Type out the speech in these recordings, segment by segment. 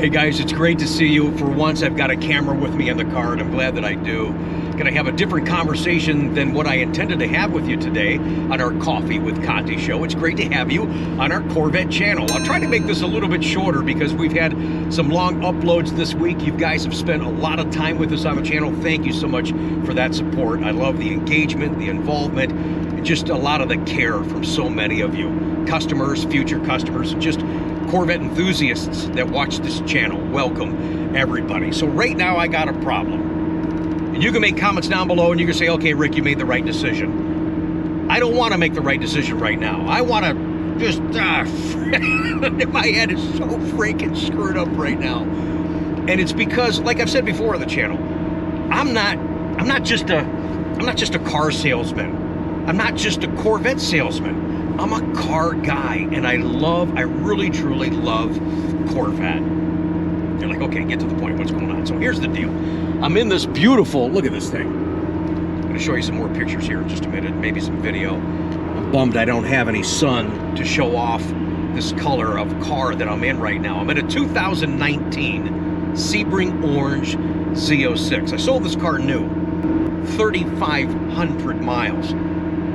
Hey guys, it's great to see you. For once, I've got a camera with me in the car, and I'm glad that I do. Gonna have a different conversation than what I intended to have with you today on our Coffee with Conti show. It's great to have you on our Corvette channel. I'll try to make this a little bit shorter because we've had some long uploads this week. You guys have spent a lot of time with us on the channel. Thank you so much for that support. I love the engagement, the involvement, and just a lot of the care from so many of you. Customers, future customers, and just Corvette enthusiasts that watch this channel. Welcome, everybody. So right now I got a problem. And you can make comments down below and you can say, okay, Rick, you made the right decision. I don't want to make the right decision right now. I want to just, my head is so freaking screwed up right now. And it's because, like I've said before on the channel, I'm not just a car salesman. I'm not just a Corvette salesman. I'm a car guy, and I really, truly love Corvette. You're like, okay, get to the point, what's going on? So here's the deal. I'm in this beautiful, look at this thing. I'm gonna show you some more pictures here in just a minute, maybe some video. I'm bummed I don't have any sun to show off this color of car that I'm in right now. I'm in a 2019 Sebring Orange Z06. I sold this car new, 3,500 miles.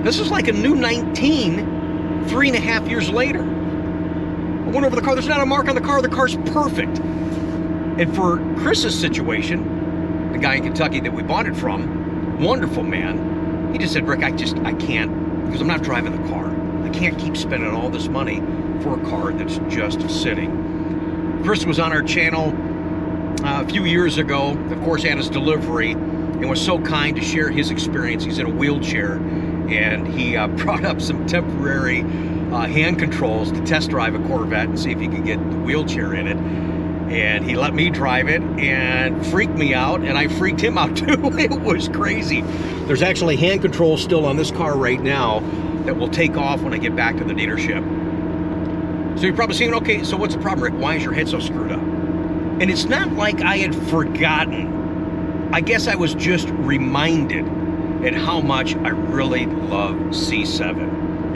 This is like a new 19, 3.5 years later. I went over the car, there's not a mark on the car's perfect. And for Chris's situation, the guy in Kentucky that we bought it from, wonderful man, he just said, Rick, I can't, because I'm not driving the car. I can't keep spending all this money for a car that's just sitting. Chris was on our channel a few years ago, of course, at his delivery, and was so kind to share his experience. He's in a wheelchair, and he brought up some temporary hand controls to test drive a Corvette and see if he could get the wheelchair in it. And he let me drive it and freaked me out, and I freaked him out too. It was crazy. There's actually hand controls still on this car right now that will take off when I get back to the dealership. So you're probably saying, okay, so what's the problem, Rick? Why is your head so screwed up? And it's not like I had forgotten. I guess I was just reminded at how much I really love C7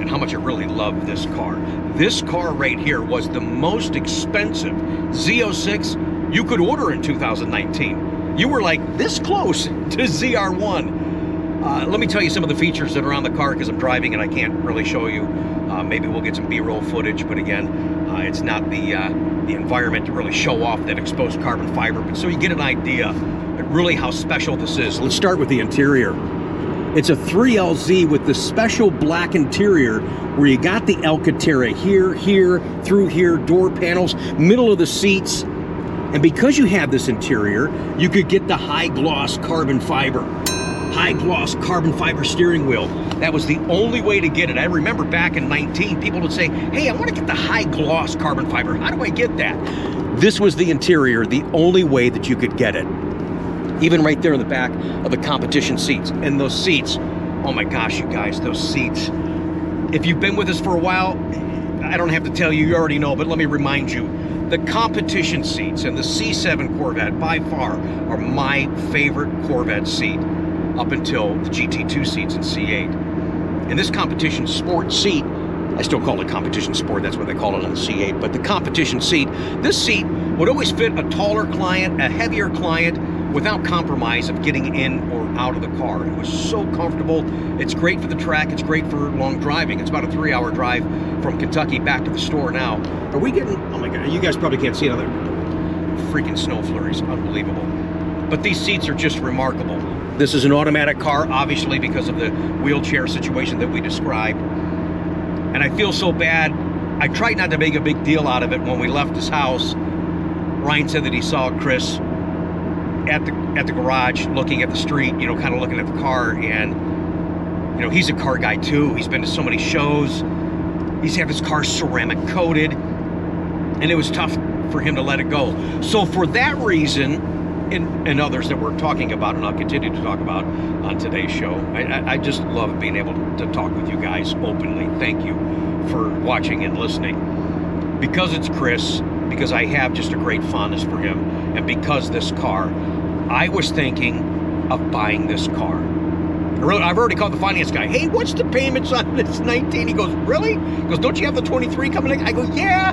and how much I really love this car. This car right here was the most expensive Z06 you could order in 2019. You were like this close to ZR1. Let me tell you some of the features that are on the car because I'm driving and I can't really show you. Maybe we'll get some B-roll footage, but again, it's not the environment to really show off that exposed carbon fiber, but so you get an idea of really how special this is. Let's start with the interior. It's a 3LZ with the special black interior where you got the Alcantara here, through here, door panels, middle of the seats. And because you have this interior, you could get the high gloss carbon fiber steering wheel. That was the only way to get it. I remember back in 19, people would say, hey, I want to get the high gloss carbon fiber. How do I get that? This was the interior, the only way that you could get it. Even right there in the back of the competition seats. And those seats, oh my gosh, you guys, those seats. If you've been with us for a while, I don't have to tell you, you already know, but let me remind you, the competition seats and the C7 Corvette by far are my favorite Corvette seat up until the GT2 seats in C8. And this competition sport seat, I still call it competition sport, that's what they call it on the C8, but the competition seat, this seat would always fit a taller client, a heavier client, without compromise of getting in or out of the car. It was so comfortable. It's great for the track. It's great for long driving. It's about a 3-hour drive from Kentucky back to the store now. Are we getting, oh my God, you guys probably can't see another freaking snow flurries. Unbelievable. But these seats are just remarkable. This is an automatic car, obviously, because of the wheelchair situation that we described. And I feel so bad. I tried not to make a big deal out of it when we left his house. Ryan said that he saw Chris at the garage looking at the street, you know, kind of looking at the car, and you know, he's a car guy too. He's been to so many shows. He's had his car ceramic coated, and it was tough for him to let it go. So for that reason, and others that we're talking about, and I'll continue to talk about on today's show, I just love being able to talk with you guys openly. Thank you for watching and listening. Because it's Chris, because I have just a great fondness for him, and because this car, I was thinking of buying this car. I've already called the finance guy. Hey, what's the payments on this 19? He goes, really? He goes, don't you have the 23 coming in? I go, yeah.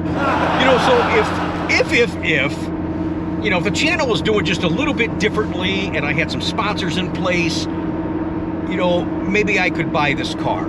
You know, so if you know, if the channel was doing just a little bit differently and I had some sponsors in place, you know, maybe I could buy this car.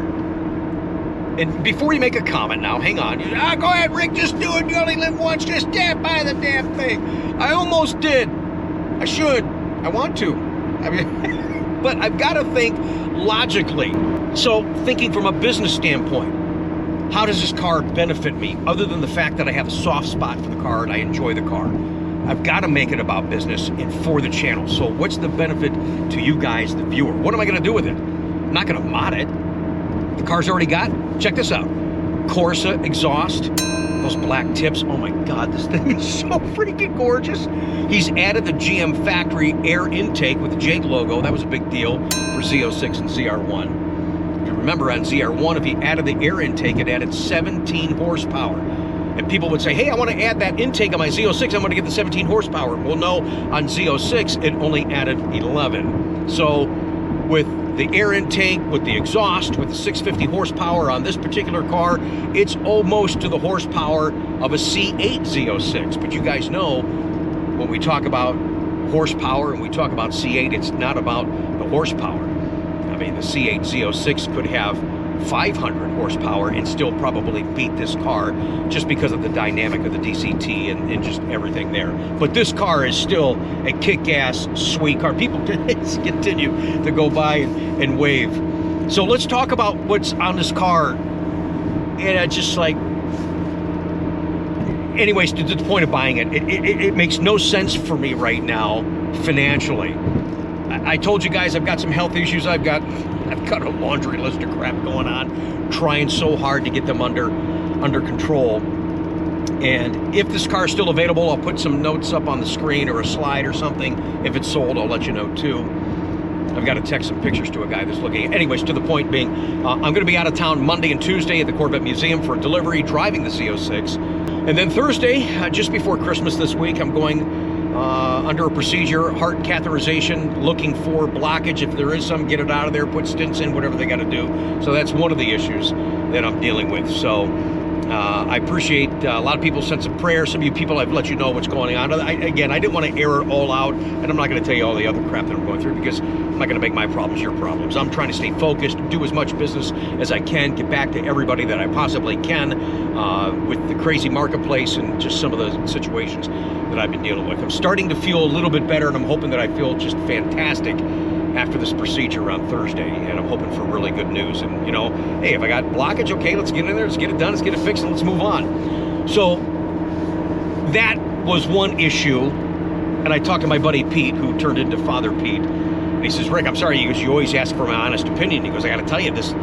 And before you make a comment now, hang on. Go ahead, Rick, just do it. You only live once. Just buy the damn thing. I almost did. I should. I want to. I mean, but I've got to think logically. So, thinking from a business standpoint, how does this car benefit me, other than the fact that I have a soft spot for the car and I enjoy the car? I've got to make it about business and for the channel. So what's the benefit to you guys, the viewer? What am I going to do with it? I'm not going to mod it. The car's already got, check this out, Corsa exhaust, those black tips. Oh my God, this thing is so freaking gorgeous. He's added the GM factory air intake with the Jake logo. That was a big deal for Z06 and ZR1. If you remember on ZR1, if he added the air intake, it added 17 horsepower. And people would say, hey, I want to add that intake on my Z06. I want to get the 17 horsepower. Well, no, on Z06, it only added 11. So with the air intake, with the exhaust, with the 650 horsepower on this particular car, it's almost to the horsepower of a C8 Z06. But you guys know, when we talk about horsepower and we talk about C8, it's not about the horsepower. I mean, the C8 Z06 could have 500 horsepower and still probably beat this car just because of the dynamic of the DCT and just everything there. But this car is still a kick-ass, sweet car. People continue to go by and wave. So let's talk about what's on this car. And just like, anyways, to the point of buying it, it makes no sense for me right now financially. I told you guys I've got some health issues. I've got a laundry list of crap going on, trying so hard to get them under control. And if this car is still available, I'll put some notes up on the screen or a slide or something. If it's sold, I'll let you know too. I've got to text some pictures to a guy that's looking at it. Anyways, to the point being, I'm going to be out of town Monday and Tuesday at the Corvette Museum for a delivery, driving the Z06. And then Thursday, just before Christmas this week, I'm going under a procedure, heart catheterization, looking for blockage. If there is some, get it out of there, put stents in, whatever they got to do. So that's one of the issues that I'm dealing with. So I appreciate a lot of people's sense of prayer. Some of you people, I've let you know what's going on. Again, I didn't want to air it all out, and I'm not going to tell you all the other crap that I'm going through, because I'm not going to make my problems your problems. I'm trying to stay focused, do as much business as I can, get back to everybody that I possibly can with the crazy marketplace and just some of the situations that I've been dealing with. I'm starting to feel a little bit better, and I'm hoping that I feel just fantastic after this procedure on Thursday, and I'm hoping for really good news. And you know, hey, if I got blockage, okay, let's get in there, let's get it done, let's get it fixed, and let's move on. So that was one issue. And I talked to my buddy Pete, who turned into Father Pete, and he says, Rick, I'm sorry. He goes, you always ask for my honest opinion. He goes, I got to tell you this.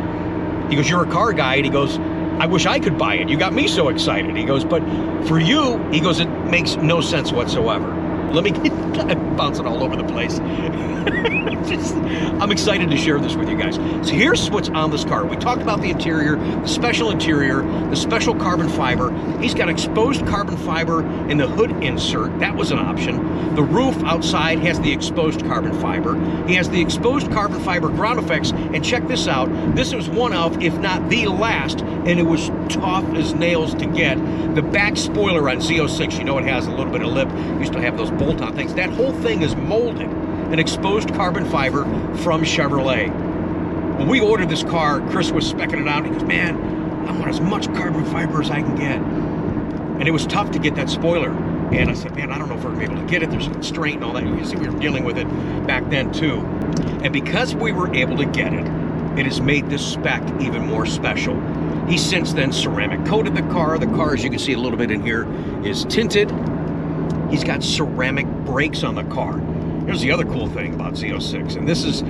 He goes, you're a car guy, and he goes, I wish I could buy it. You got me so excited. He goes, but for you, he goes, it makes no sense whatsoever. Let me I'm bouncing all over the place. I'm excited to share this with you guys. So here's what's on this car. We talked about the interior, the special carbon fiber. He's got exposed carbon fiber in the hood insert. That was an option. The roof outside has the exposed carbon fiber. He has the exposed carbon fiber ground effects. And check this out. This was one of, if not the last, and it was tough as nails to get. The back spoiler on Z06, you know, it has a little bit of lip. Used to have those bolt-on things. That whole thing is molded and exposed carbon fiber from Chevrolet. When we ordered this car, Chris was specking it out. He goes, man, I want as much carbon fiber as I can get. And it was tough to get that spoiler. And I said, man, I don't know if we're gonna be able to get it. There's a constraint and all that. You see, we were dealing with it back then too. And because we were able to get it, it has made this spec even more special. He's since then ceramic coated the car. The car, as you can see a little bit in here, is tinted. He's got ceramic brakes on the car. Here's the other cool thing about Z06, and this is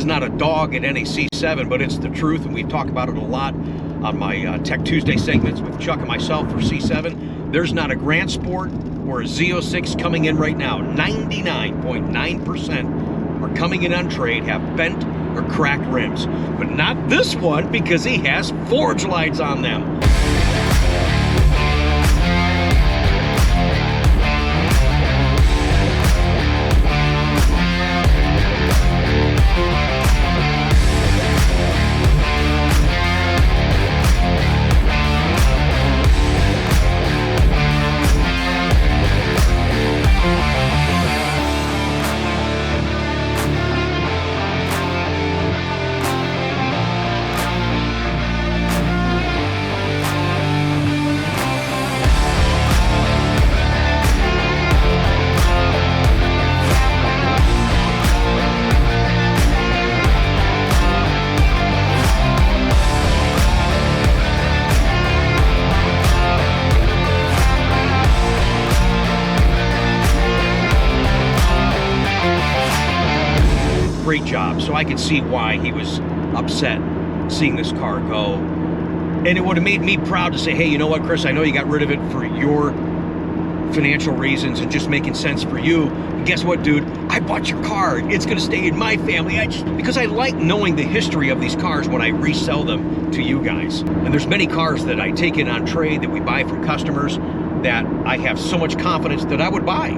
not a dog at any C7, but it's the truth, and we talk about it a lot on my Tech Tuesday segments with Chuck and myself for C7. There's not a Grand Sport or a Z06 coming in right now. 99.9% are coming in on trade, have bent or cracked rims, but not this one, because he has forge lights on them. great job. So I could see why he was upset seeing this car go. And it would have made me proud to say, hey, you know what, Chris, I know you got rid of it for your financial reasons and just making sense for you. But guess what, dude? I bought your car. It's going to stay in my family. Because I like knowing the history of these cars when I resell them to you guys. And there's many cars that I take in on trade that we buy from customers that I have so much confidence that I would buy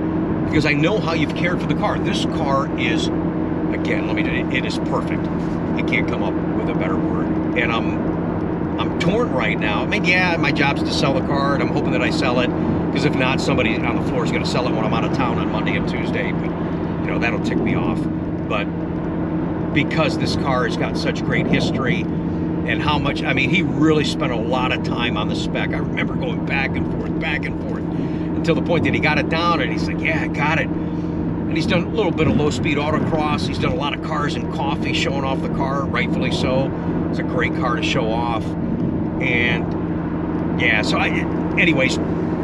because I know how you've cared for the car. This car is, again, it is perfect. I can't come up with a better word. And I'm torn right now. I mean, yeah, my job's to sell the car, and I'm hoping that I sell it, because if not, somebody on the floor is going to sell it when I'm out of town on Monday and Tuesday. But, you know, that'll tick me off. But because this car has got such great history and how much, I mean, he really spent a lot of time on the spec. I remember going back and forth, until the point that he got it down, and he's like, yeah, I got it. And he's done a little bit of low-speed autocross. He's done a lot of cars and coffee showing off the car, rightfully so. It's a great car to show off. And yeah, so anyways,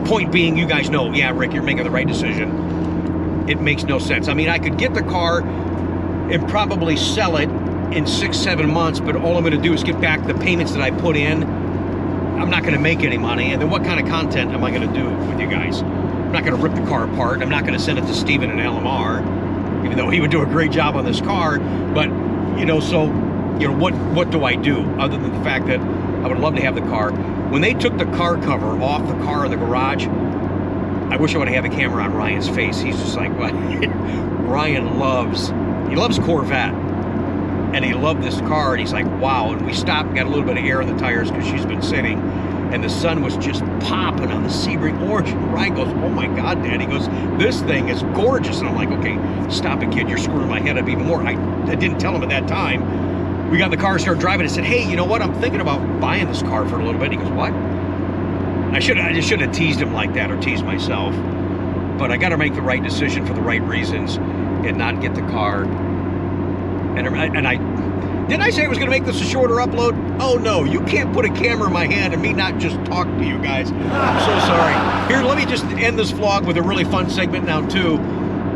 point being, you guys know, yeah, Rick, you're making the right decision. It makes no sense. I mean, I could get the car and probably sell it in 6-7 months, but all I'm going to do is get back the payments that I put in. I'm not going to make any money. And then what kind of content am I going to do with you guys? I'm not going to rip the car apart. I'm not going to send it to Steven and LMR, even though he would do a great job on this car. But, you know, so, you know, what do I do other than the fact that I would love to have the car? When they took the car cover off the car in the garage, I wish I would have had the camera on Ryan's face. He's just like, what? Ryan loves Corvette. And he loved this car, and he's like, wow. And we stopped, got a little bit of air in the tires because she's been sitting, and the sun was just popping on the Sebring Orange. And Ryan goes, oh my God, Dad. He goes, this thing is gorgeous. And I'm like, okay, stop it, kid. You're screwing my head up even more. I didn't tell him at that time. We got in the car, started driving. I said, hey, you know what? I'm thinking about buying this car for a little bit. He goes, what? I just should have teased him like that, or teased myself. But I got to make the right decision for the right reasons and not get the car. And didn't I say I was going to make this a shorter upload? Oh no, you can't put a camera in my hand and me not just talk to you guys. I'm so sorry. Here, let me just end this vlog with a really fun segment now too,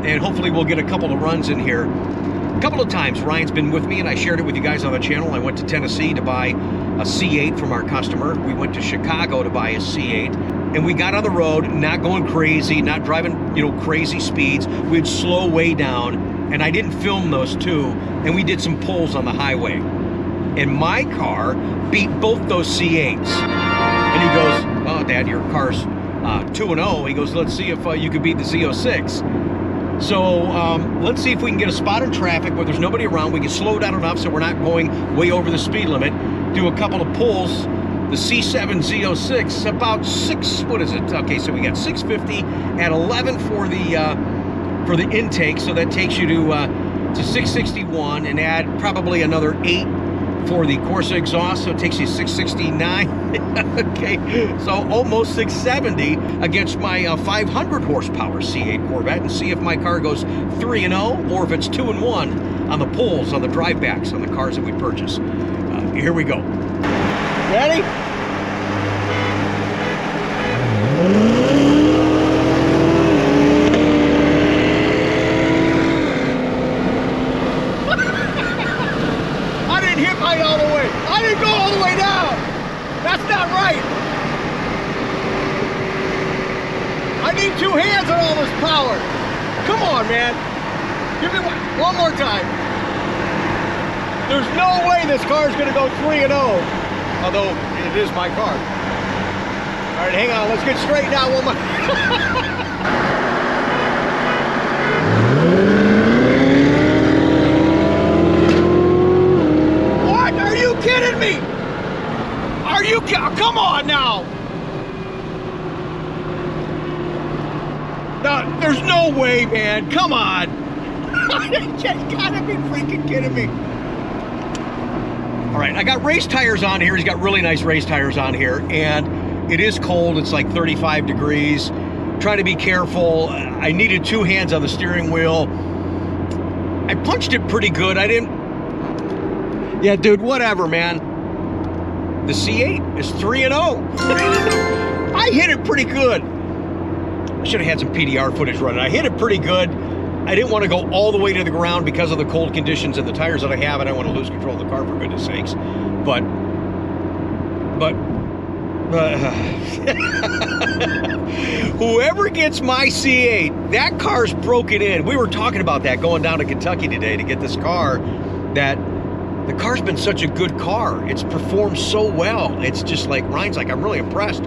and hopefully we'll get a couple of runs in here. A couple of times Ryan's been with me and I shared it with you guys on the channel. I went to Tennessee to buy a C8 from our customer. We went to Chicago to buy a C8. And we got on the road, not going crazy, not driving, you know, crazy speeds. We'd slow way down. And I didn't film those two, and we did some pulls on the highway. And my car beat both those C8s. And he goes, oh, Dad, your car's 2-0. He goes, let's see if you could beat the Z06. So let's see if we can get a spot in traffic where there's nobody around. We can slow down enough so we're not going way over the speed limit. Do a couple of pulls. The C7 Z06, about 6, what is it? Okay, so we got 650 at 11 for the intake, so that takes you to 661, and add probably another 8 for the Corsa exhaust, so it takes you 669. Okay, so almost 670 against my 500 horsepower C8 Corvette, and see if my car goes 3-0 or if it's 2-1 on the pulls, on the drivebacks, on the cars that we purchase. Here we go. Ready? All the way. I didn't go all the way down. That's not right. I need 2 hands on all this power. Come on, man. Give me one more time. There's no way this car is going to go 3-0. Although it is my car. All right, hang on. Let's get straightened out one more. Kidding me? Are you come on now? No, there's no way, man. Come on. You gotta be freaking kidding me. All right, I got race tires on here. He's got really nice race tires on here, and it is cold. It's like 35 degrees. Trying to be careful. I needed 2 hands on the steering wheel. I punched it pretty good. I didn't. Yeah, dude, whatever, man. The C8 is 3-0. I hit it pretty good. I should have had some PDR footage running. I hit it pretty good. I didn't want to go all the way to the ground because of the cold conditions and the tires that I have, and I want to lose control of the car, for goodness sakes. But whoever gets my C8, that car's broken in. We were talking about that going down to Kentucky today to get this car, that the car's been such a good car. It's performed so well. It's just like, Ryan's like, I'm really impressed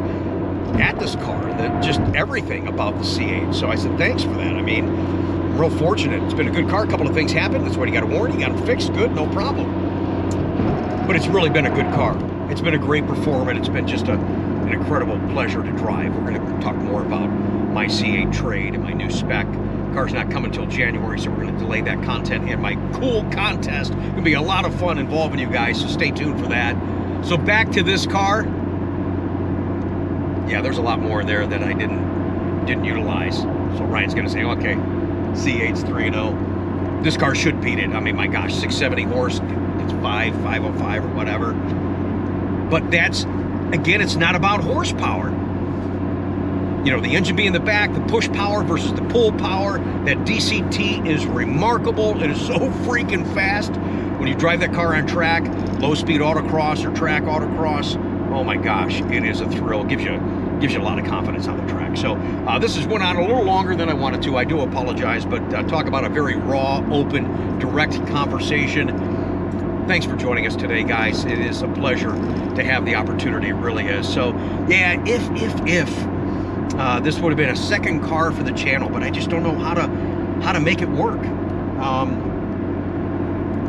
at this car, just everything about the C8. So I said, thanks for that. I mean, I'm real fortunate. It's been a good car. A couple of things happened. That's why you got a warranty, got them fixed. Good, no problem. But it's really been a good car. It's been a great performance. It's been just an incredible pleasure to drive. We're going to talk more about my C8 trade and my new spec. Car's not coming until January, so we're going to delay that content and my cool contest. It's going to be a lot of fun involving you guys, so stay tuned for that. So back to this car. Yeah, there's a lot more there that I didn't utilize. So Ryan's going to say, okay, C8's 3.0. This car should beat it. I mean, my gosh, 670 horse. It's 505 or whatever. But that's, again, it's not about horsepower. You know, the engine being in the back, the push power versus the pull power. That DCT is remarkable. It is so freaking fast. When you drive that car on track, low speed autocross or track autocross, oh my gosh, it is a thrill. Gives you a lot of confidence on the track. So this has went on a little longer than I wanted to. I do apologize, but talk about a very raw, open, direct conversation. Thanks for joining us today, guys. It is a pleasure to have the opportunity. It really is. So, yeah, if this would have been a second car for the channel, but I just don't know how to make it work.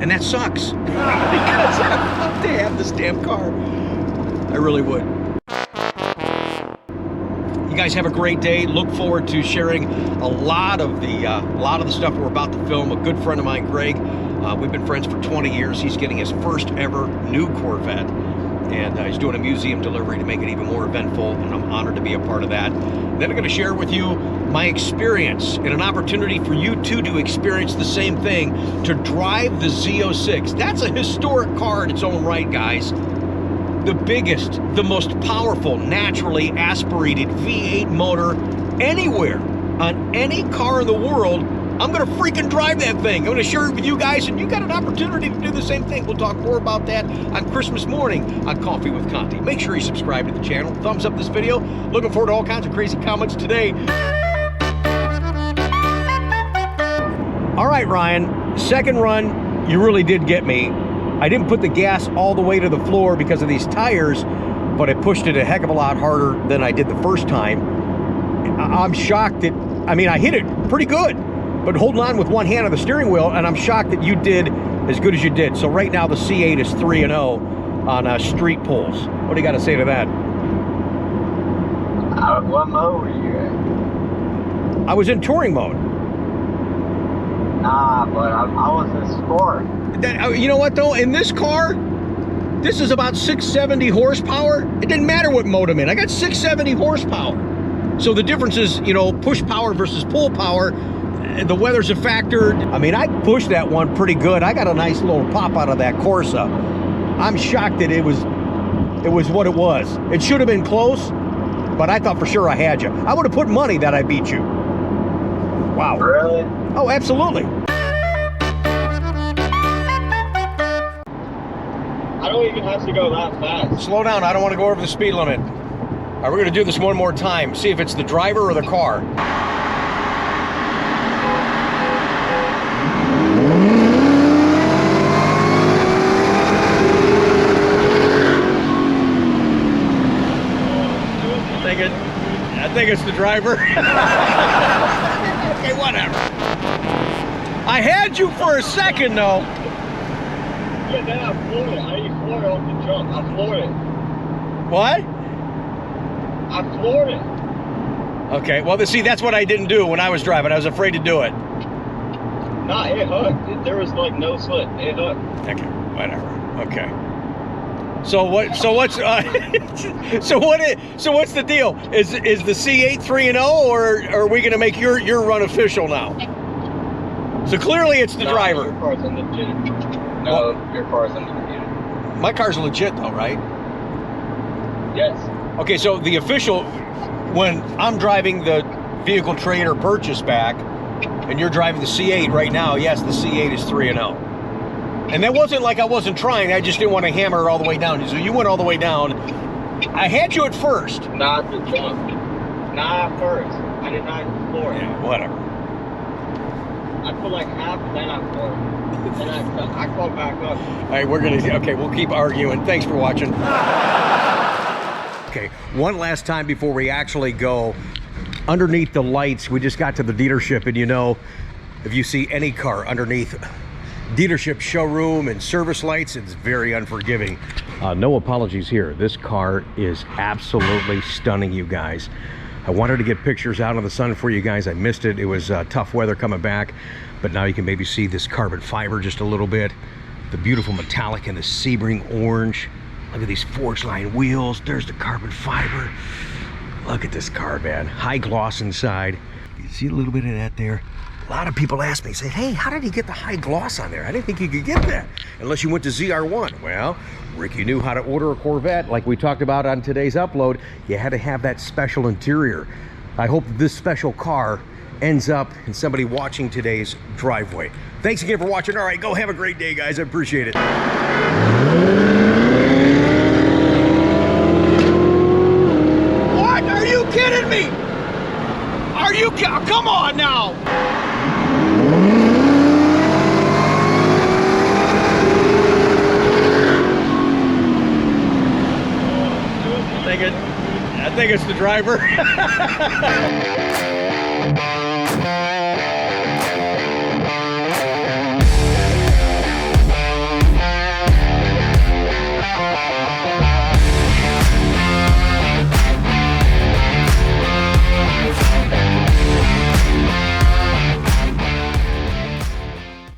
And that sucks because I'd love to have this damn car. I really would. You guys have a great day. Look forward to sharing a lot of the stuff we're about to film. A good friend of mine, Greg. We've been friends for 20 years. He's getting his first ever new Corvette, and he's doing a museum delivery to make it even more eventful, and I'm honored to be a part of that. Then I'm going to share with you my experience and an opportunity for you too to experience the same thing, to drive the Z06. That's a historic car in its own right, guys. The biggest, the most powerful, naturally aspirated V8 motor anywhere on any car in the world. I'm going to freaking drive that thing. I'm going to share it with you guys, and you got an opportunity to do the same thing. We'll talk more about that on Christmas morning on Coffee with Conti. Make sure you subscribe to the channel. Thumbs up this video. Looking forward to all kinds of crazy comments today. All right, Ryan. Second run, you really did get me. I didn't put the gas all the way to the floor because of these tires, but I pushed it a heck of a lot harder than I did the first time. I'm shocked that, I mean, I hit it pretty good, but holding on with one hand on the steering wheel, and I'm shocked that you did as good as you did. So right now the C8 is 3-0 on street pulls. What do you got to say to that? What mode were you in? I was in touring mode. Nah, but I was in sport. You know what though? In this car, this is about 670 horsepower. It didn't matter what mode I'm in. I got 670 horsepower. So the difference is, you know, push power versus pull power. The weather's a factor. I mean, I pushed that one pretty good. I got a nice little pop out of that Corsa. I'm shocked that it was what it was. It should have been close, but I thought for sure I had you. I would have put money that I beat you. Wow. Really? Oh, absolutely. I don't even have to go that fast. Slow down. I don't want to go over the speed limit. All right, we're going to do this one more time. See if it's the driver or the car. I think it's the driver. Okay, whatever. I had you for a second, though. Yeah, then I floored it. I floored it off the jump. I floored it. What? I floored it. Okay, well, see, that's what I didn't do when I was driving. I was afraid to do it. Nah, it hooked. There was like no slip. It hooked. Okay, whatever. Okay. So what's the deal? Is the C8 3-0, or are we going to make your run official now? So clearly it's the driver. Your car's undefeated. No, your car's undefeated. My car's legit though, right? Yes. Okay, so the official, when I'm driving the vehicle trade or purchase back, and you're driving the C8 right now, yes, the C8 is 3-0. And that wasn't like I wasn't trying, I just didn't want to hammer it all the way down. So you went all the way down. I had you at first. Not the jump. Not at first. I did not explore. Yeah, whatever. I put like half, then I floored. Then I called back up. All right, okay, we'll keep arguing. Thanks for watching. Okay, one last time before we actually go. Underneath the lights, we just got to the dealership, and you know, if you see any car underneath dealership showroom and service lights, it's very unforgiving. No apologies here. This car is absolutely stunning, you guys. I wanted to get pictures out in the sun for you guys. I missed it. It was tough weather coming back, but now you can maybe see this carbon fiber just a little bit. The beautiful metallic and the Sebring orange. Look at these forged line wheels. There's the carbon fiber. Look at this car, man. High gloss inside. You see a little bit of that there? A lot of people ask me, say, hey, how did he get the high gloss on there? I didn't think you could get that unless you went to ZR1. Well, Ricky knew how to order a Corvette. Like we talked about on today's upload, you had to have that special interior. I hope this special car ends up in somebody watching today's driveway. Thanks again for watching. All right, go have a great day, guys. I appreciate it. What? Are you kidding me? Are you come on now? I think it's the driver.